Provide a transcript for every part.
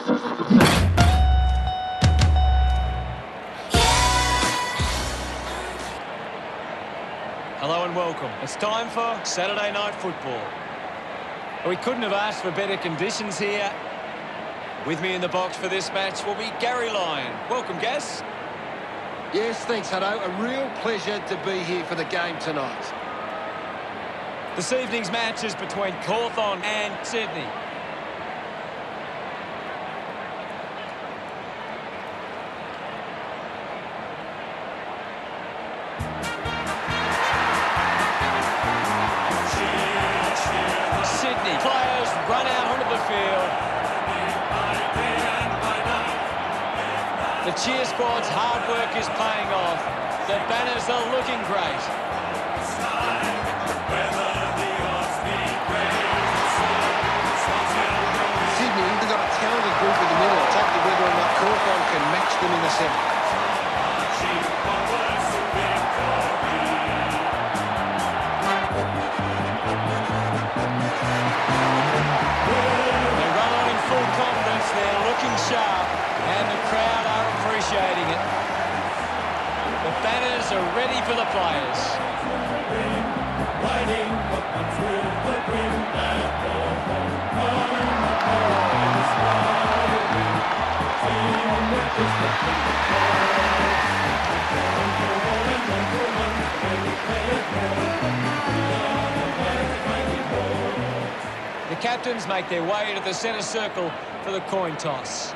Hello and welcome. It's time for Saturday Night Football. We couldn't have asked for better conditions here. With me in the box for this match will be Gary Lyon. Welcome, Gas. Yes, thanks, Hutto. A real pleasure to be here for the game tonight. This evening's match is between Hawthorn and Sydney. Sydney players run out onto the field. The cheer squad's hard work is paying off. The banners are looking great. Sydney, they've got a talented group in the middle. It's up to whether or not Hawthorn can match them in the centre. They run on in full confidence. They're looking sharp, and the crowd are appreciating it. The banners are ready for the players. The captains make their way to the centre circle for the coin toss.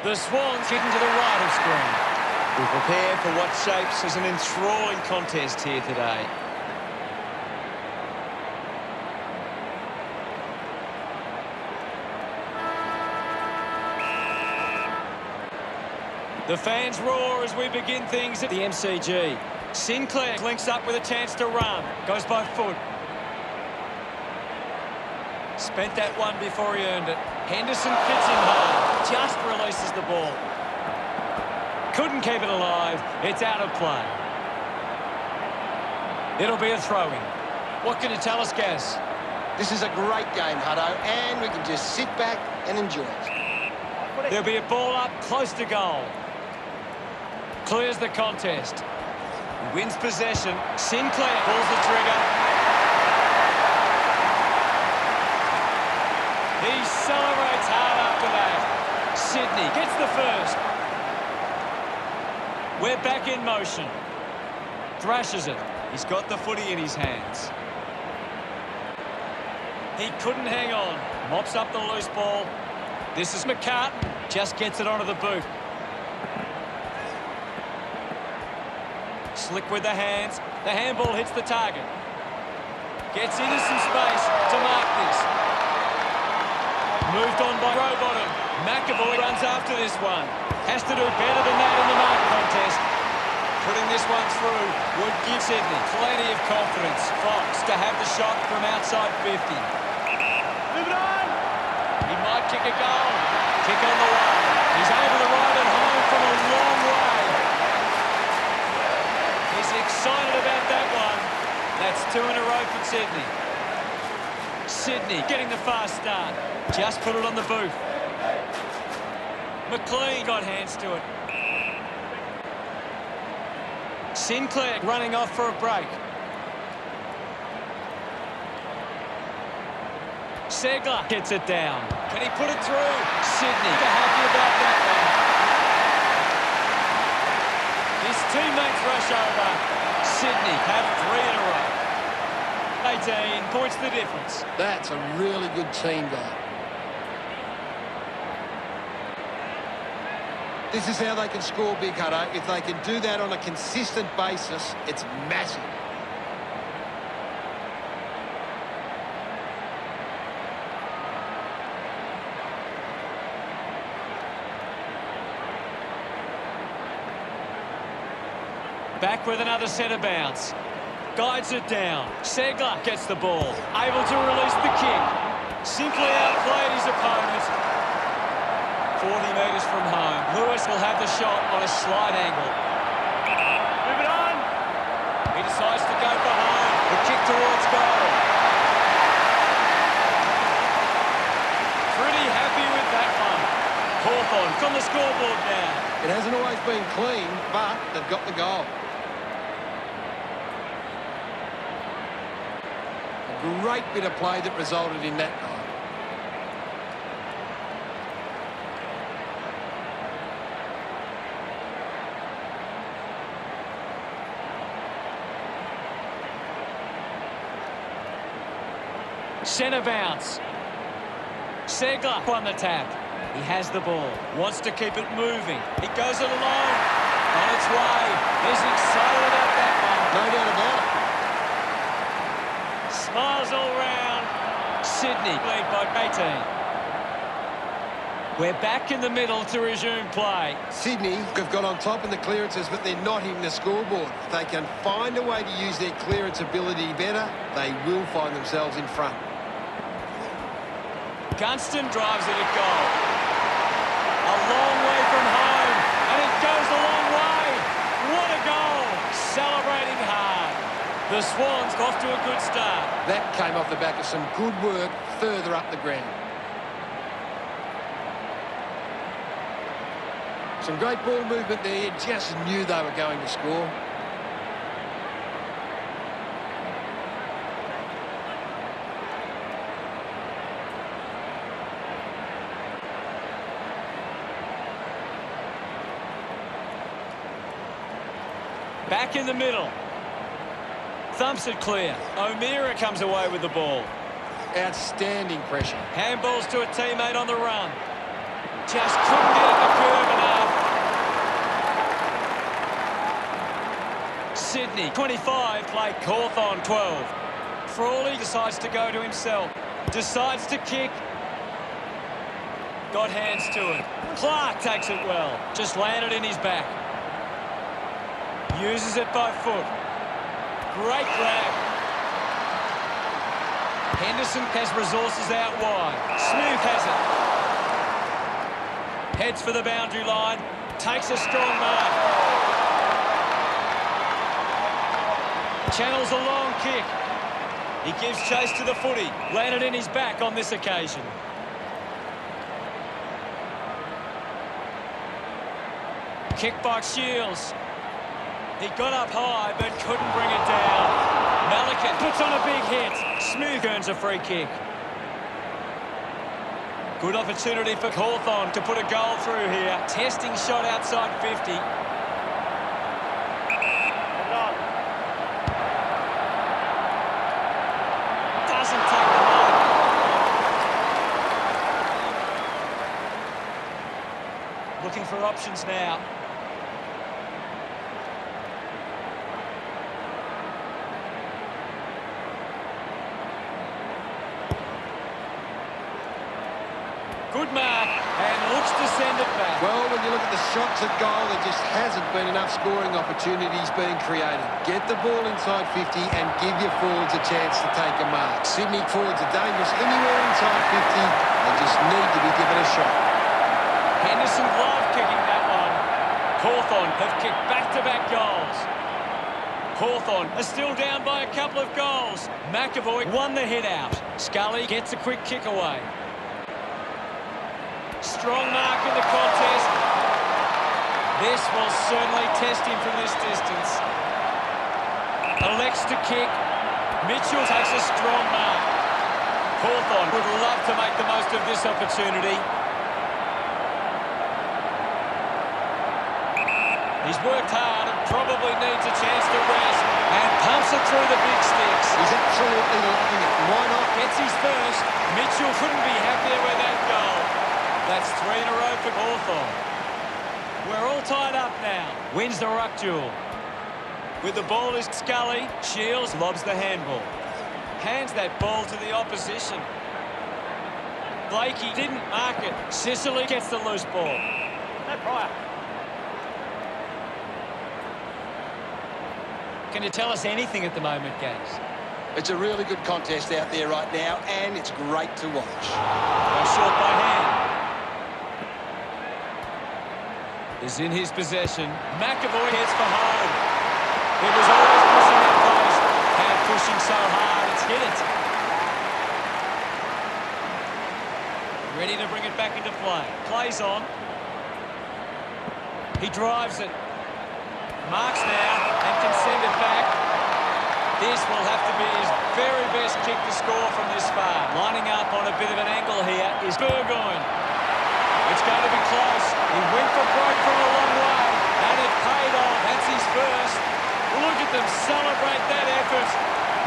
The Swans kick into the right of screen. We prepare for what shapes as an enthralling contest here today. The fans roar as we begin things at the MCG. Sinclair links up with a chance to run. Goes by foot. Spent that one before he earned it. Henderson fits in hard. Just releases the ball. Couldn't keep it alive. It's out of play. It'll be a throw-in. What can you tell us, Gaz? This is a great game, Hutto, and we can just sit back and enjoy it. There'll be a ball up close to goal. Clears the contest. Wins possession. Sinclair pulls the trigger. He celebrates hard after that. Sydney gets the first. We're back in motion. Thrashes it. He's got the footy in his hands. He couldn't hang on. Mops up the loose ball. This is McCartan. Just gets it onto the boot. Slick with the hands. The handball hits the target. Gets into some space to mark this. Moved on by Rowbottom. McAvoy runs after this one. Has to do better than that in the mark contest. Putting this one through would give Sydney plenty of confidence. Fox to have the shot from outside 50. Move it on! He might kick a goal. Kick on the way. He's able to ride it home from a long way. He's excited about that one. That's 2 in a row for Sydney. Sydney getting the fast start. Just put it on the boot. McLean got hands to it. Sinclair running off for a break. Segler gets it down. Can he put it through? Sydney happy about that one. His teammates rush over. Sydney have 3 in a row. 18 points the difference. That's a really good team goal. This is how they can score big, Hutto. If they can do that on a consistent basis, it's massive. Back with another centre bounce. Guides it down. Segler gets the ball. Able to release the kick. Simply outplayed his opponent. 40 metres from home. Lewis will have the shot on a slight angle. Move it on. He decides to go for home. The kick towards goal. Pretty happy with that one. Hawthorn from the scoreboard now. It hasn't always been clean, but they've got the goal. A great bit of play that resulted in that goal. Centre bounce. Segler won the tap. He has the ball. Wants to keep it moving. He goes it alone. On its way. He's excited about that one. No doubt about it. Smiles all round. Sydney lead by 18. We're back in the middle to resume play. Sydney have got on top in the clearances, but they're not hitting the scoreboard. If they can find a way to use their clearance ability better, they will find themselves in front. Gunston drives it at goal. A long way from home, and it goes a long way. What a goal! Celebrating hard. The Swans off to a good start. That came off the back of some good work further up the ground. Some great ball movement there. You just knew they were going to score. Back in the middle. Thumps it clear. O'Meara comes away with the ball. Outstanding pressure. Handballs to a teammate on the run. Just couldn't get at the curve enough. Sydney, 25, play Hawthorn, 12. Frawley decides to go to himself. Decides to kick. Got hands to it. Clark takes it well. Just landed in his back. Uses it by foot. Great grab. Henderson has resources out wide. Smooth has it. Heads for the boundary line. Takes a strong mark. Channels a long kick. He gives chase to the footy. Landed in his back on this occasion. Kick by Shields. He got up high, but couldn't bring it down. Malikan puts on a big hit. Smooth earns a free kick. Good opportunity for Hawthorn to put a goal through here. Testing shot outside 50. Doesn't take the mark. Looking for options now. Good mark, and looks to send it back. Well, when you look at the shots at goal, there just hasn't been enough scoring opportunities being created. Get the ball inside 50 and give your forwards a chance to take a mark. Sydney forwards are dangerous anywhere inside 50. They just need to be given a shot. Henderson love kicking that one. Hawthorn have kicked back-to-back goals. Hawthorn are still down by a couple of goals. McAvoy won the hit out. Scully gets a quick kick away. Strong mark in the contest. This will certainly test him from this distance. Elects to kick. Mitchell takes a strong mark. Hawthorn would love to make the most of this opportunity. He's worked hard and probably needs a chance to rest. And pumps it through the big sticks. He's absolutely loving it. Why not? Gets his first. Mitchell couldn't be happier with that goal. That's 3 in a row for Hawthorn. We're all tied up now. Wins the ruck duel. With the ball is Scully. Shields lobs the handball. Hands that ball to the opposition. Blakey didn't mark it. Sicily gets the loose ball. No prior. Can you tell us anything at the moment, Gaze? It's a really good contest out there right now, and it's great to watch. No short by hand. is in his possession. McAvoy heads for home. It was always pushing that post. And pushing so hard, it's hit it. Ready to bring it back into play. Plays on. He drives it. Marks now and can send it back. This will have to be his very best kick to score from this far. Lining up on a bit of an angle here is Burgoyne. It's going to be close. He went for broke from a long way, and it paid off. That's his first. Look at them celebrate that effort.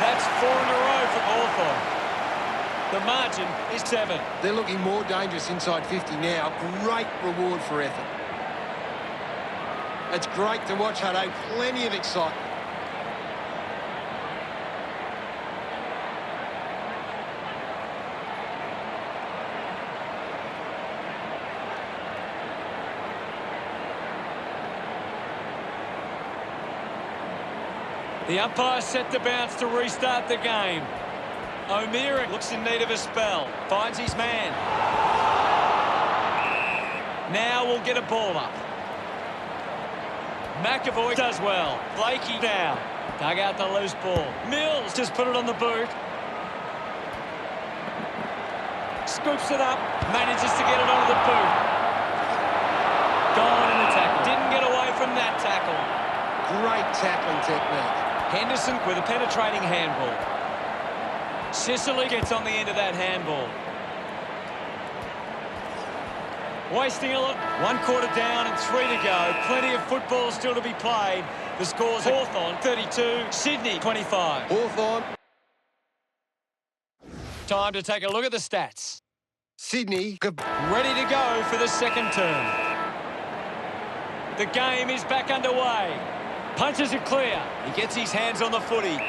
That's 4 in a row for Hawthorn. The margin is 7. They're looking more dangerous inside 50 now. Great reward for effort. It's great to watch, Hutto. Plenty of excitement. The umpire set the bounce to restart the game. O'Meara looks in need of a spell. Finds his man. Now we'll get a ball up. McAvoy does well. Blakey down. Dug out the loose ball. Mills just put it on the boot. Scoops it up. Manages to get it onto the boot. Gone in the tackle. Didn't get away from that tackle. Great tackling technique. Henderson with a penetrating handball. Sicily gets on the end of that handball. Wasting a lot. 1 quarter down and 3 to go. Plenty of football still to be played. The score's Hawthorn 32, Sydney 25. Hawthorn. Time to take a look at the stats. Sydney. Ready to go for the second term. The game is back underway. Punches it clear. He gets his hands on the footy.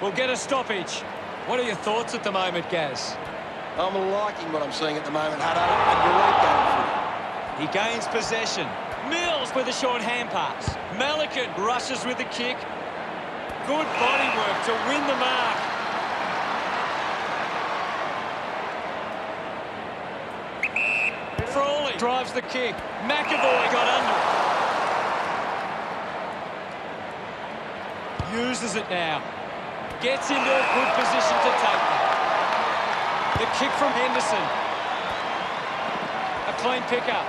We'll get a stoppage. What are your thoughts at the moment, Gaz? I'm liking what I'm seeing at the moment, Hutto. A great game for him. He gains possession. Mills with a short hand pass. Malikan rushes with the kick. Good body work to win the mark. Frawley drives the kick. McAvoy got under it. Uses it now. Gets into a good position to take that. The kick from Henderson. A clean pickup.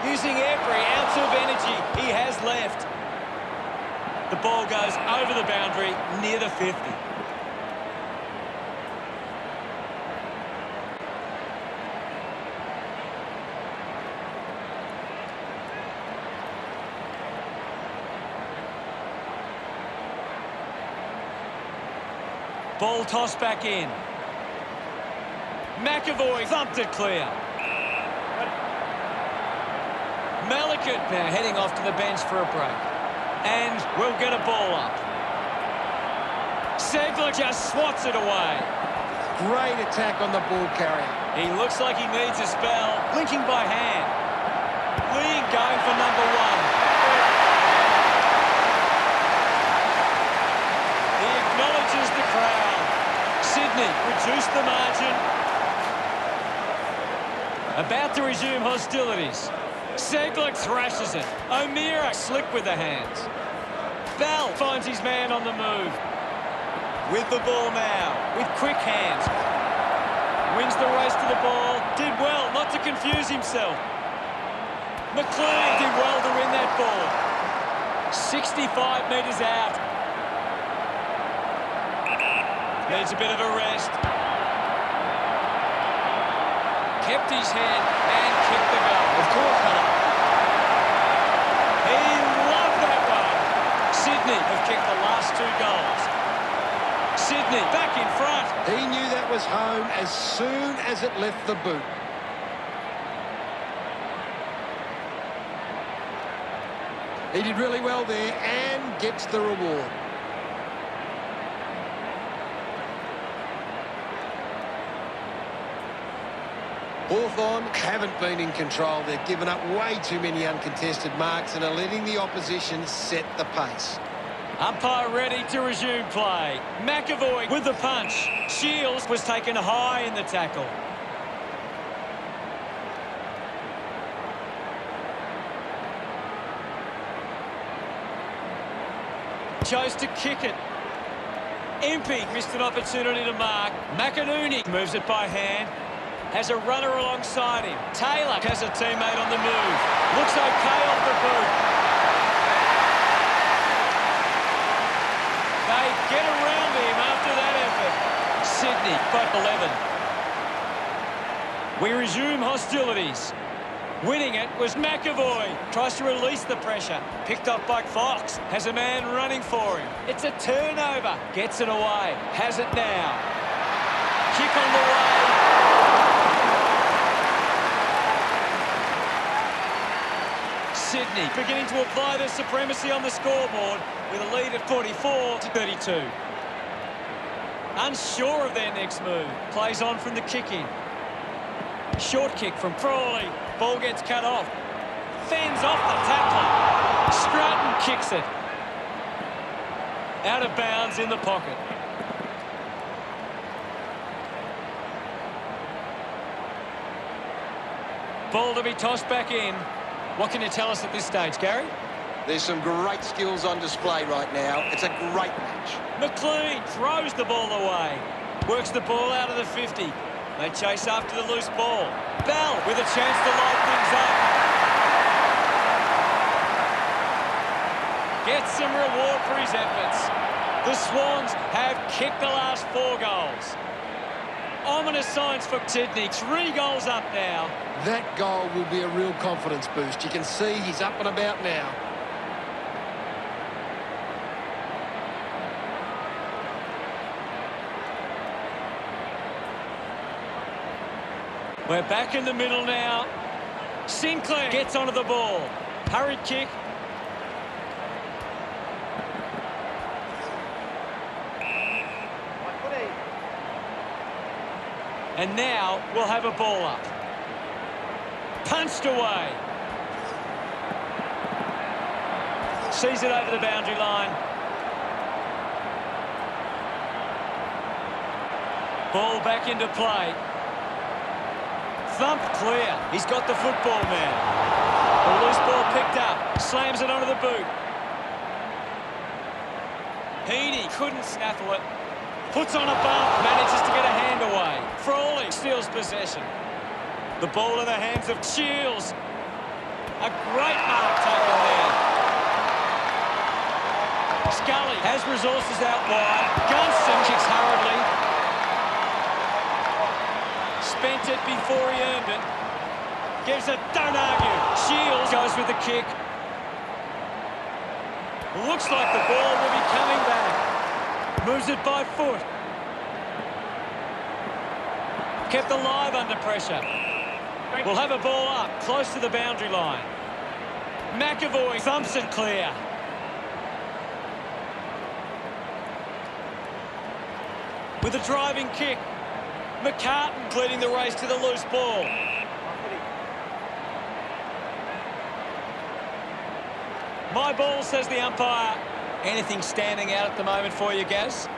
Using every ounce of energy he has left. The ball goes over the boundary near the 50. Ball tossed back in. McAvoy thumped it clear. Malikan now heading off to the bench for a break. And we'll get a ball up. Segler just swats it away. Great attack on the ball carrier. He looks like he needs a spell. Linking by hand. Lee going for number 1. He acknowledges the crowd. Sydney reduced the margin. About to resume hostilities. Segler thrashes it. O'Meara slick with the hands. Bell finds his man on the move. With the ball now. With quick hands. Wins the race to the ball. Did well not to confuse himself. McLean did well to win that ball. 65 metres out. Needs a bit of a rest. Kept his head and kicked the goal. Of course not. He loved that one. Sydney have kicked the last 2 goals. Sydney back in front. He knew that was home as soon as it left the boot. He did really well there and gets the reward. Hawthorn haven't been in control. They've given up way too many uncontested marks and are letting the opposition set the pace. Umpire ready to resume play. McAvoy with the punch. Shields was taken high in the tackle. Chose to kick it. Impey missed an opportunity to mark. McInerney moves it by hand. Has a runner alongside him. Taylor has a teammate on the move. Looks okay off the boot. They get around him after that effort. Sydney, but 11. We resume hostilities. Winning it was McAvoy. Tries to release the pressure. Picked up by Fox. Has a man running for him. It's a turnover. Gets it away. Has it now. Kick on the way. Sydney beginning to apply their supremacy on the scoreboard with a lead of 44-32. Unsure of their next move. Plays on from the kick-in. Short kick from Frawley. Ball gets cut off. Fends off the tackler. Stratton kicks it. Out of bounds in the pocket. Ball to be tossed back in. What can you tell us at this stage, Gary? There's some great skills on display right now. It's a great match. McLean throws the ball away. Works the ball out of the 50. They chase after the loose ball. Bell with a chance to light things up. Gets some reward for his efforts. The Swans have kicked the last 4 goals. Ominous signs for Sydney. 3 goals up now. That goal will be a real confidence boost. You can see he's up and about now. We're back in the middle now. Sinclair gets onto the ball. Hurried kick. And now we'll have a ball up. Punched away. Sees it over the boundary line. Ball back into play. Thump clear. He's got the football man. The loose ball picked up. Slams it onto the boot. Heaney couldn't snaffle it. Puts on a bump. Manages to get a hand away. Frawley steals possession. The ball in the hands of Shields. A great mark taken there. Scully has resources out wide. Gunston kicks hurriedly. Spent it before he earned it. Gives it, don't argue. Shields goes with the kick. Looks like the ball will be coming back. Moves it by foot. Kept alive under pressure. We'll have a ball up, close to the boundary line. McAvoy thumps it clear. With a driving kick. McCartan leading the race to the loose ball. My ball, says the umpire. Anything standing out at the moment for you, Gaz?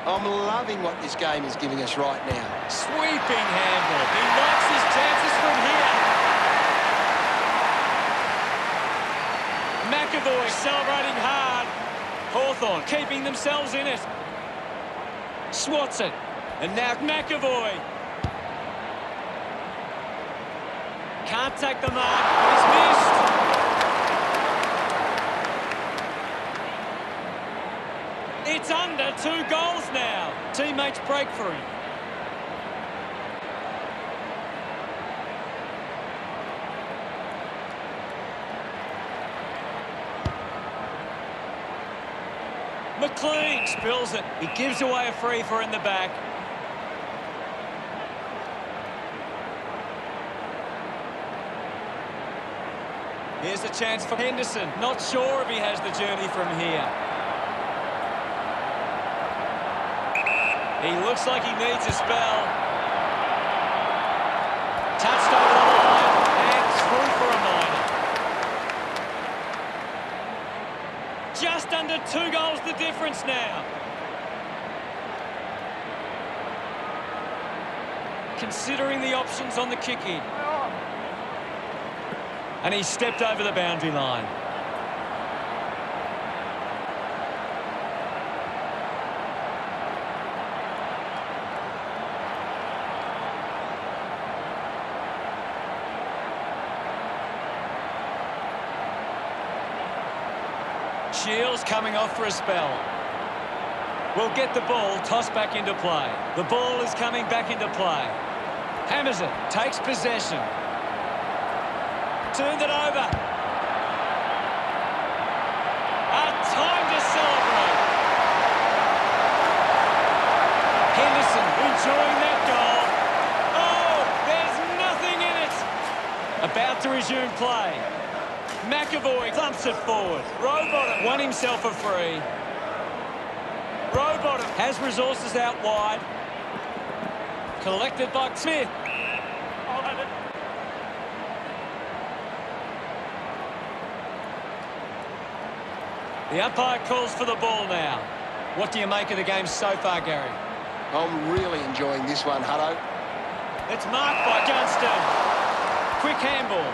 I'm loving what this game is giving us right now. Sweeping handball. He likes his chances from here. McAvoy celebrating hard. Hawthorn keeping themselves in it. Swats it. And now McAvoy. Can't take the mark. He's missed. It's under 2 goals now. Teammates break for him. McLean spills it. He gives away a free for in the back. Here's a chance for Henderson. Not sure if he has the journey from here. He looks like he needs a spell. Touched over the line and through for a minor. Just under 2 goals to difference now. Considering the options on the kick-in. And he stepped over the boundary line. Shields coming off for a spell. Will get the ball tossed back into play. The ball is coming back into play. Hammers it, takes possession. Turned it over. A time to celebrate. Henderson enjoying that goal. Oh, there's nothing in it. About to resume play. McAvoy thumps it forward. Rowbottom won himself a free. Rowbottom has resources out wide. Collected by Smith. The umpire calls for the ball now. What do you make of the game so far, Gary? I'm really enjoying this one, Hutto. It's marked by Gunston. Quick handball.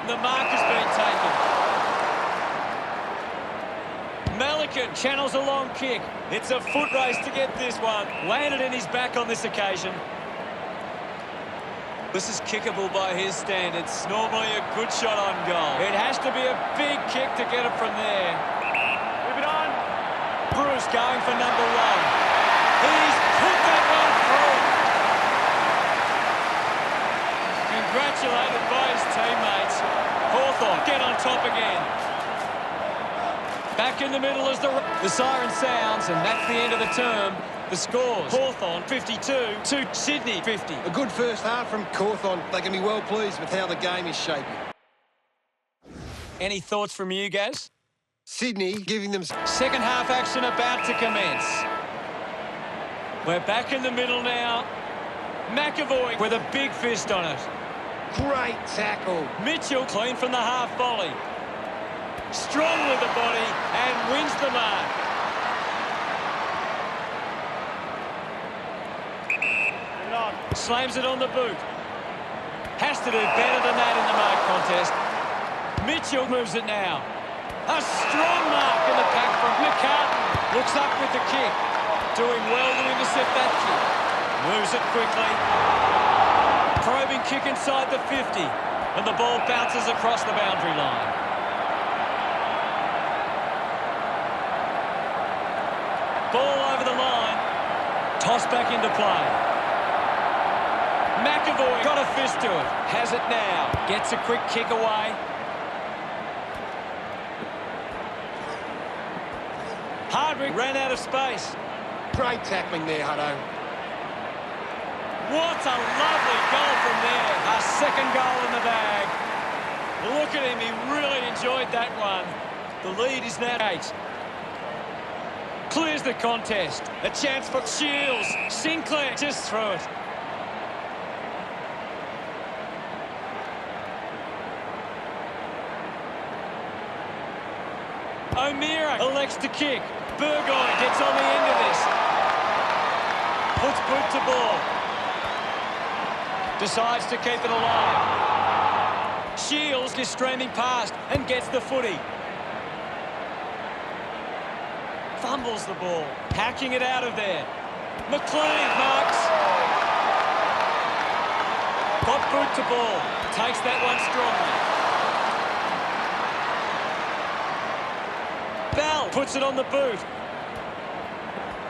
The mark has been taken. Malikan channels a long kick. It's a foot race to get this one. Landed in his back on this occasion. This is kickable by his standards. Normally a good shot on goal. It has to be a big kick to get it from there. Move it on. Bruce going for number one. He's put that one through. Congratulated by his teammates. Hawthorn get on top again. Back in the middle as the siren sounds, and that's the end of the term. The scores: Hawthorn 52 to Sydney 50. A good first half from Hawthorn. They can be well pleased with how the game is shaping. Any thoughts from you, Gaz? Sydney giving them... Second half action about to commence. We're back in the middle now. McAvoy with a big fist on it. Great tackle. Mitchell clean from the half volley. Strong with the body and wins the mark. Slams it on the boot. Has to do better than that in the mark contest. Mitchell moves it now. A strong mark in the pack from McCartan. Looks up with the kick. Doing well to intercept that kick. Moves it quickly. Probing kick inside the 50. And the ball bounces across the boundary line. Ball over the line. Toss back into play. McAvoy got a fist to it. Has it now. Gets a quick kick away. Hardwick ran out of space. Great tackling there, Hutto. What a lovely goal from there. A second goal in the bag. Look at him. He really enjoyed that one. The lead is now 8. Clears the contest. A chance for Shields. Sinclair just threw it. O'Meara elects to kick. Burgoyne gets on the end of this. Puts boot to ball. Decides to keep it alive. Shields is streaming past and gets the footy. Fumbles the ball. Hacking it out of there. McLean marks. Got boot to ball. Takes that one strongly. Bell puts it on the boot.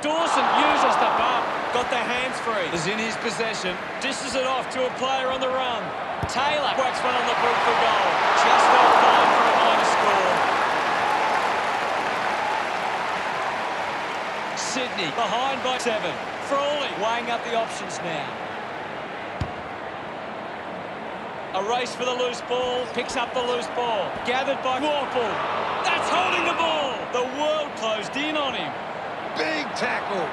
Dawson uses the bump. Got the hands free. Is in his possession. Dishes it off to a player on the run. Taylor whacks one on the boot for goal. Just offline for a minor score. Sydney behind by 7. Frawley weighing up the options now. A race for the loose ball. Picks up the loose ball. Gathered by Warple. That's holding the ball. The world closed in on him. Big tackle.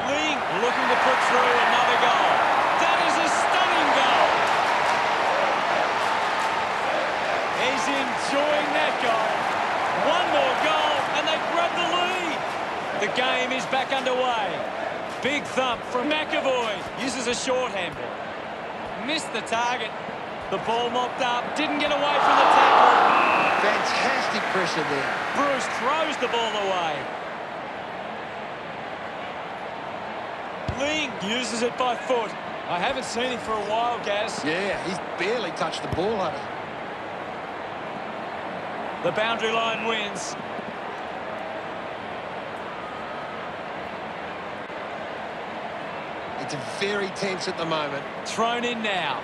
Ling looking to put through another goal. That is a stunning goal. He's enjoying that goal. One more goal, and they grab the lead. The game is back underway. Big thump from McAvoy. Uses a short handball. Missed the target. The ball mopped up. Didn't get away from the tackle. Fantastic pressure there. Bruce throws the ball away. Ling uses it by foot. I haven't seen him for a while, Gaz. Yeah, he's barely touched the ball, Hunter. The boundary line wins. It's very tense at the moment. Thrown in now.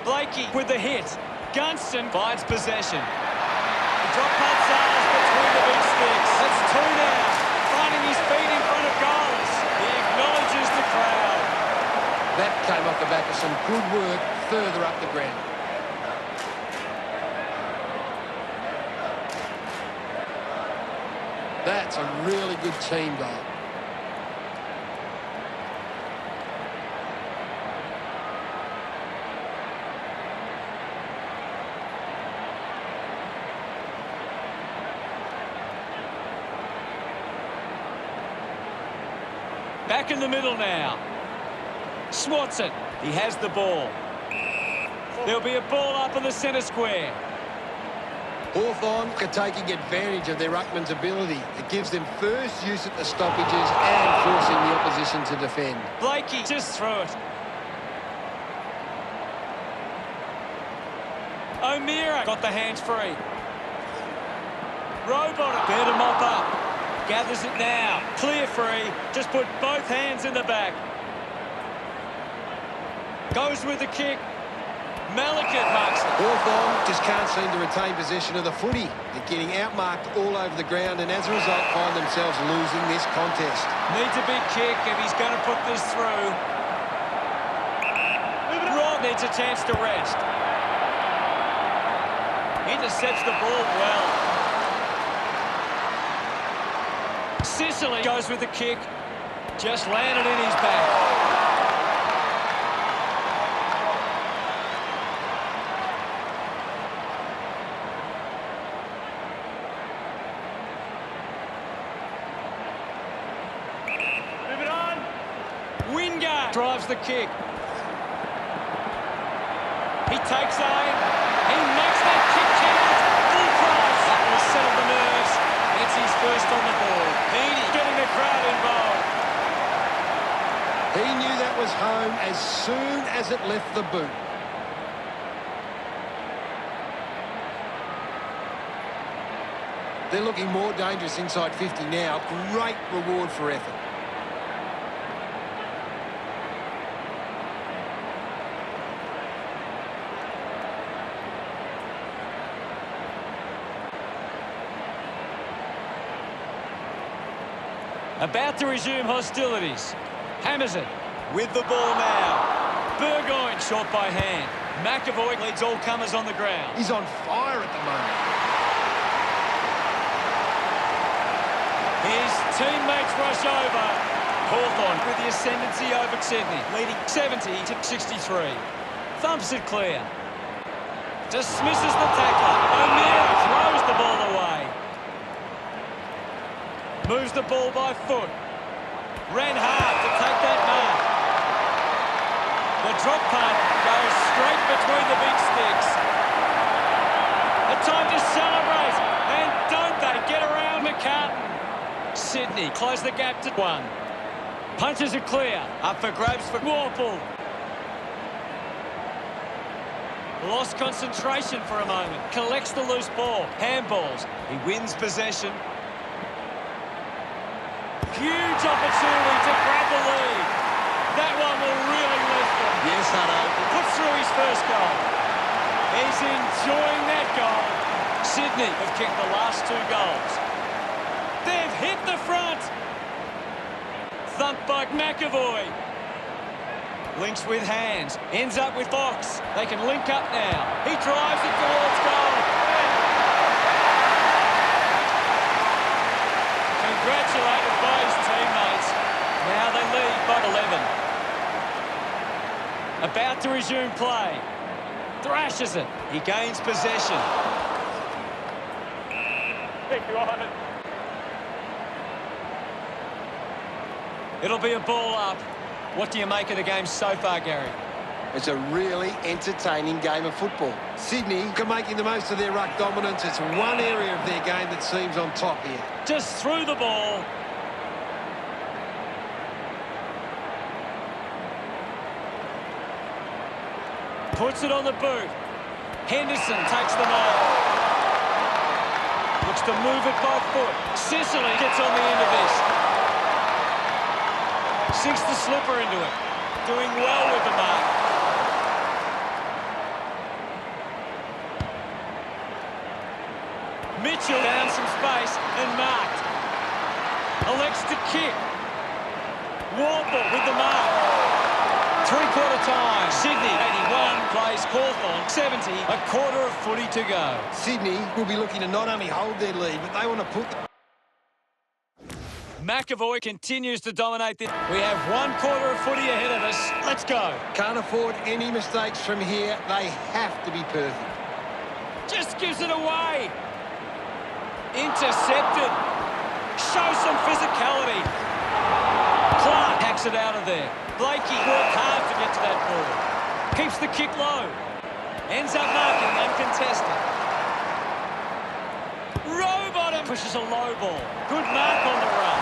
Blakey with the hit. Gunston finds possession. The drop punt sails between the big sticks. That's two now. Finding his feet in front of goals. He acknowledges the crowd. That came off the back of some good work further up the ground. That's a really good team goal. Back in the middle now. Swatson. He has the ball. There'll be a ball up in the centre square. Hawthorn are taking advantage of their ruckman's ability. It gives them first use at the stoppages and forcing the opposition to defend. Blakey just threw it. O'Meara got the hands free. Robot there to mop up. Gathers it now. Clear free. Just put both hands in the back. Goes with the kick. Malachit marks it. Hawthorn just can't seem to retain possession of the footy. They're getting outmarked all over the ground and as a result find themselves losing this contest. Needs a big kick if he's going to put this through. Rod needs a chance to rest. Intercepts the ball well. Sicily goes with the kick. Just landed in his back. Wingard drives the kick. He takes aim. He makes that kick count. Full price. That will settle the nerves. It's his first on the board. Heaney getting the crowd involved. He knew that was home as soon as it left the boot. They're looking more dangerous inside 50 now. Great reward for effort. About to resume hostilities. Hammers it. With the ball now. Burgoyne shot by hand. McAvoy leads all comers on the ground. He's on fire at the moment. His teammates rush over. Hawthorn with the ascendancy over Sydney, leading 70-63. Thumps it clear. Dismisses the tackler. O'Meara throws the ball away. Moves the ball by foot. Ran hard to take that mark. The drop punt goes straight between the big sticks. A time to celebrate. And don't they get around McCartan. Sydney close the gap to 1. Punches it clear. Up for grabs for Warple. Lost concentration for a moment. Collects the loose ball. Handballs. He wins possession. Huge opportunity to grab the lead. That one will really lift them. Yes, Hutto. Puts through his first goal. He's enjoying that goal. Sydney have kicked the last 2 goals. They've hit the front. Thumped by McAvoy. Links with hands. Ends up with Fox. They can link up now. He drives it towards goal. Congratulated by his teammates. Now they lead by 11. About to resume play. Thrashes it. He gains possession. It'll be a ball up. What do you make of the game so far, Gary? It's a really entertaining game of football. Sydney are making the most of their ruck dominance. It's one area of their game that seems on top here. Just threw the ball. Puts it on the boot. Henderson takes the mark. Looks to move it by foot. Sicily gets on the end of this. Sinks the slipper into it. Doing well with the mark. Mitchell down some space and marked. Elects to kick. Warble with the mark. Three-quarter time. Sydney, 81, plays Hawthorn, 70. A quarter of footy to go. Sydney will be looking to not only hold their lead, but they want to put... McAvoy continues to dominate this. We have one quarter of footy ahead of us. Let's go. Can't afford any mistakes from here. They have to be perfect. Just gives it away. Intercepted. Shows some physicality. Clark hacks it out of there. Blakey worked hard to get to that ball. Keeps the kick low. Ends up marking uncontested. Rowbottom pushes a low ball. Good mark on the run.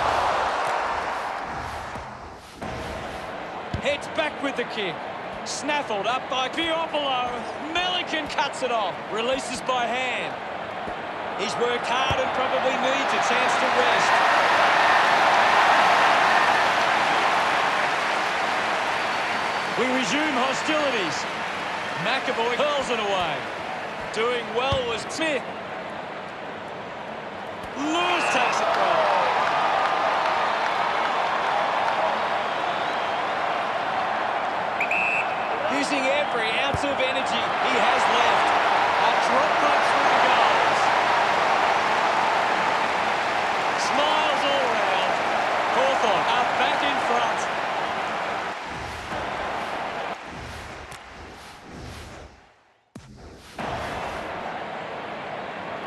Heads back with the kick. Snaffled up by Piopolo. Melican cuts it off. Releases by hand. He's worked hard and probably needs a chance to rest. We resume hostilities. McAvoy hurls it away. Doing well was Smith. Lewis takes it well. Using every ounce of energy he has left. A drop punch through the goals. Smiles all around. Hawthorn are back in front.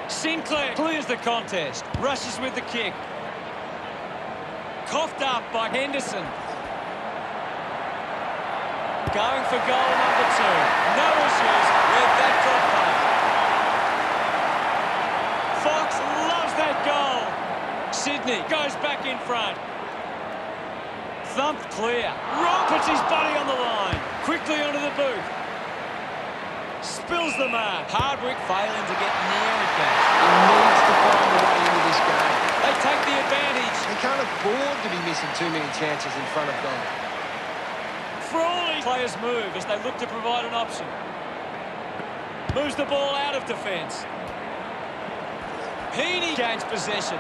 Sinclair clears the contest. Rushes with the kick. Coughed up by Henderson. Going for goal number 2. No issues with that drop punt. Fox loves that goal. Sydney goes back in front. Thumped clear. Ron puts his body on the line. Quickly onto the boot. Spills the mark. Hardwick failing to get near it, guys. He needs to find a way into this game. They take the advantage. He can't afford to be missing too many chances in front of goal. Frawley players move as they look to provide an option. Moves the ball out of defence. Heaney gains possession.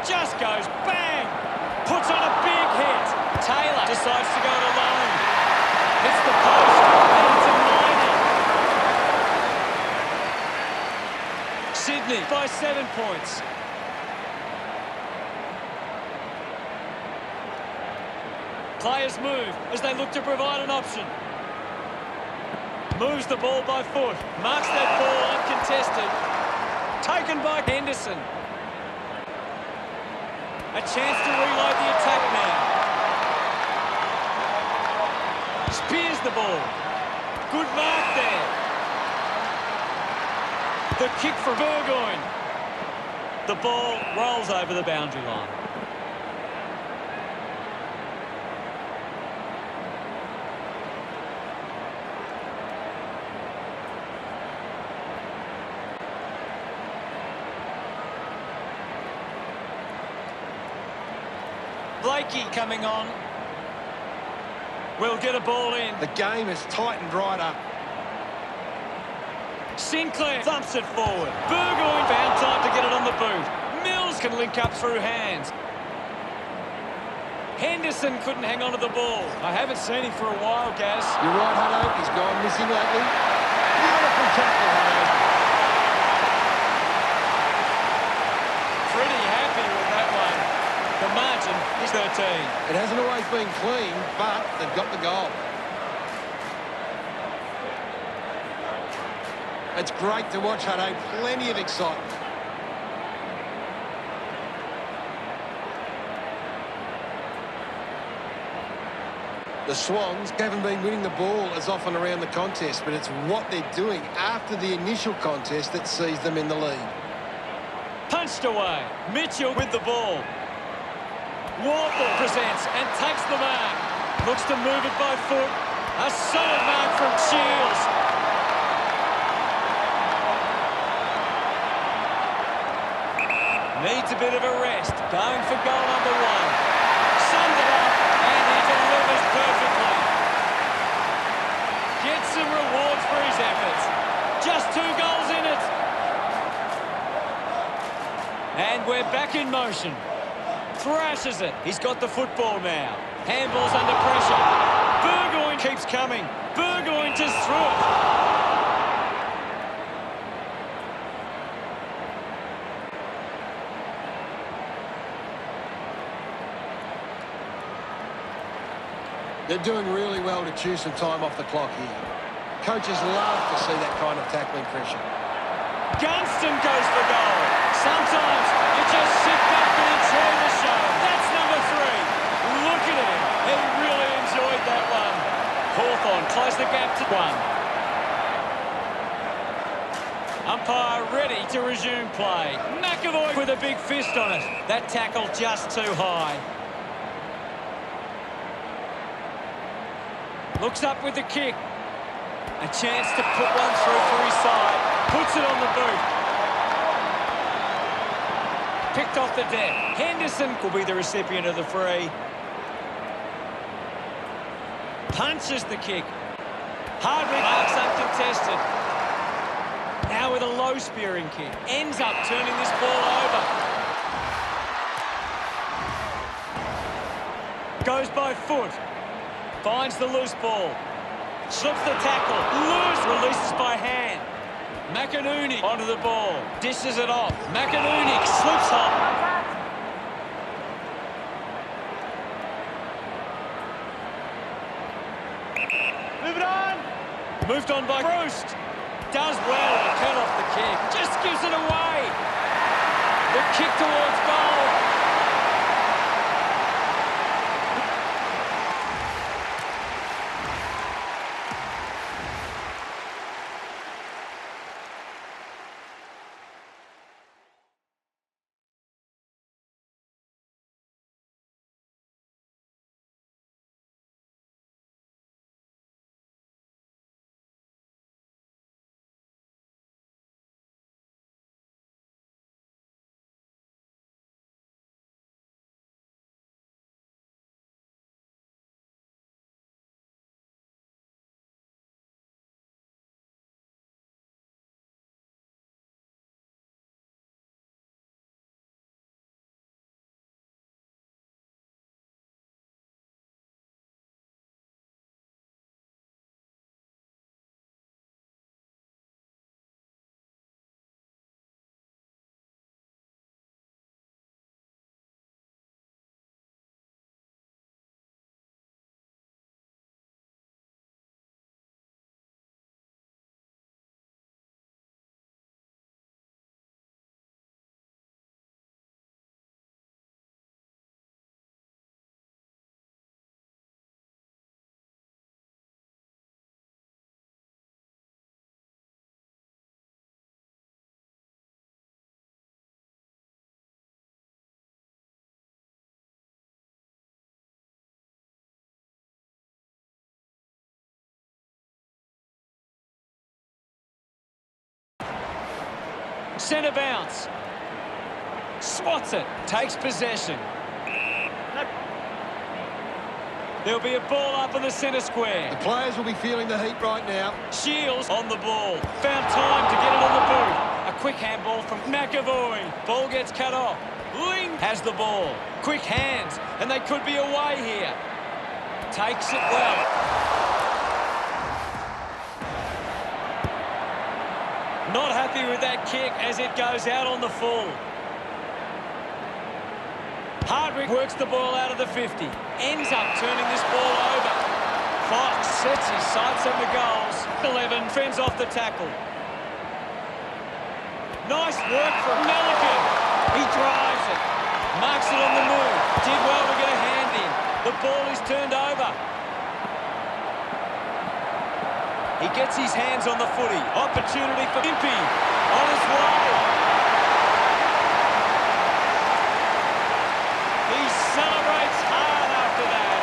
Just goes bang. Puts on a big hit. Taylor decides to go it alone. Hits the post and it's a minor. Sydney by 7 points. Players move as they look to provide an option. Moves the ball by foot. Marks that ball uncontested. Taken by Henderson. A chance to reload the attack now. Spears the ball. Good mark there. The kick for Burgoyne. The ball rolls over the boundary line. Blakey coming on. We'll get a ball in. The game has tightened right up. Sinclair thumps it forward. Burgoyne found time to get it on the boot. Mills can link up through hands. Henderson couldn't hang on to the ball. I haven't seen him for a while, Gaz. You're right, Hutto. He's gone missing lately. Beautiful tackle, Hutto. Pretty happy with that one. The margin is 13. It hasn't always been clean, but they've got the goal. It's great to watch, Hutto. Plenty of excitement. The Swans haven't been winning the ball as often around the contest, but it's what they're doing after the initial contest that sees them in the lead. Punched away. Mitchell with the ball. Hawthorn presents and takes the mark. Looks to move it by foot. A solid mark from Shields. Needs a bit of a rest. Going for goal number one. Summed it up, and he delivers perfectly. Gets some rewards for his efforts. Just 2 goals in it. And we're back in motion. Thrashes it. He's got the football now. Handball's under pressure. Burgoyne keeps coming. Burgoyne just threw it. They're doing really well to chew some time off the clock here. Coaches love to see that kind of tackling pressure. Gunston goes for goal. Sometimes you just sit back and enjoy the show. That's number 3. Look at him. He really enjoyed that one. Hawthorn close the gap to 1. Umpire ready to resume play. McAvoy with a big fist on it. That tackle just too high. Looks up with the kick. A chance to put one through for his side. Puts it on the boot. Picked off the deck. Henderson will be the recipient of the free. Punches the kick. Hardwick marks uncontested. Now with a low spearing kick. Ends up turning this ball over. Goes by foot. Finds the loose ball. Slips the tackle. Loose. Releases by hand. McInerney onto the ball. Dishes it off. McInerney slips off. Move it on. Moved on by Proust. Does well to cut off the kick. Just gives it away. The kick towards goal. Centre bounce. Swats it. Takes possession. There'll be a ball up in the centre square. The players will be feeling the heat right now. Shields on the ball. Found time to get it on the boot. A quick handball from McAvoy. Ball gets cut off. Ling has the ball. Quick hands, and they could be away here. Takes it well. Not happy with that kick as it goes out on the full. Hardwick works the ball out of the 50. Ends up turning this ball over. Fox sets his sights on the goals. 11 fends off the tackle. Nice work from Milligan. He drives it. Marks it on the move. Did well to get a hand in. The ball is turned over. He gets his hands on the footy. Opportunity for Impey. On his way. He celebrates hard after that.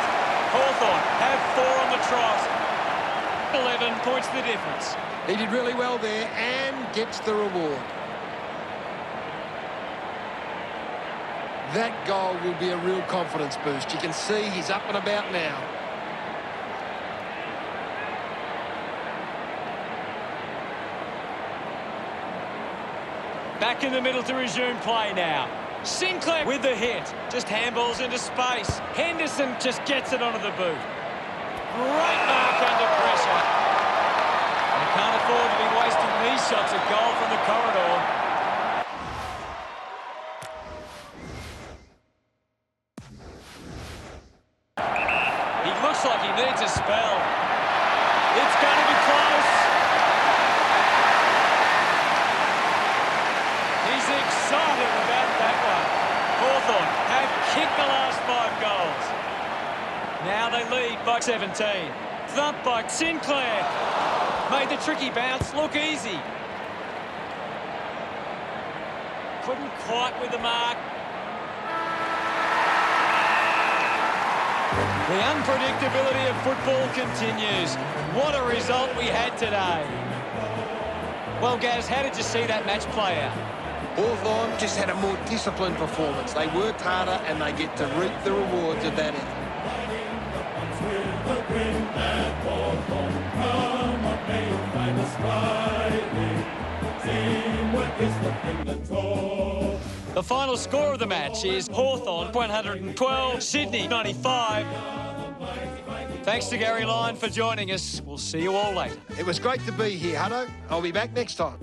Hawthorn have 4 on the trot. 11 points the difference. He did really well there and gets the reward. That goal will be a real confidence boost. You can see he's up and about now. Back in the middle to resume play now. Sinclair with the hit. Just handballs into space. Henderson just gets it onto the boot. Great mark under pressure. They can't afford to be wasting these shots at goal from the corridor. He looks like he needs a spell. It's going to be close. He's excited about that one. Hawthorn have kicked the last 5 goals. Now they lead by 17. Thumped by Sinclair. Made the tricky bounce look easy. Couldn't quite with the mark. The unpredictability of football continues. What a result we had today. Well, Gaz, how did you see that match play out? Hawthorn just had a more disciplined performance. They worked harder and they get to reap the rewards of that effort. The final score of the match is Hawthorn 112, Sydney 95. Thanks to Gary Lyon for joining us. We'll see you all later. It was great to be here, Hutto. I'll be back next time.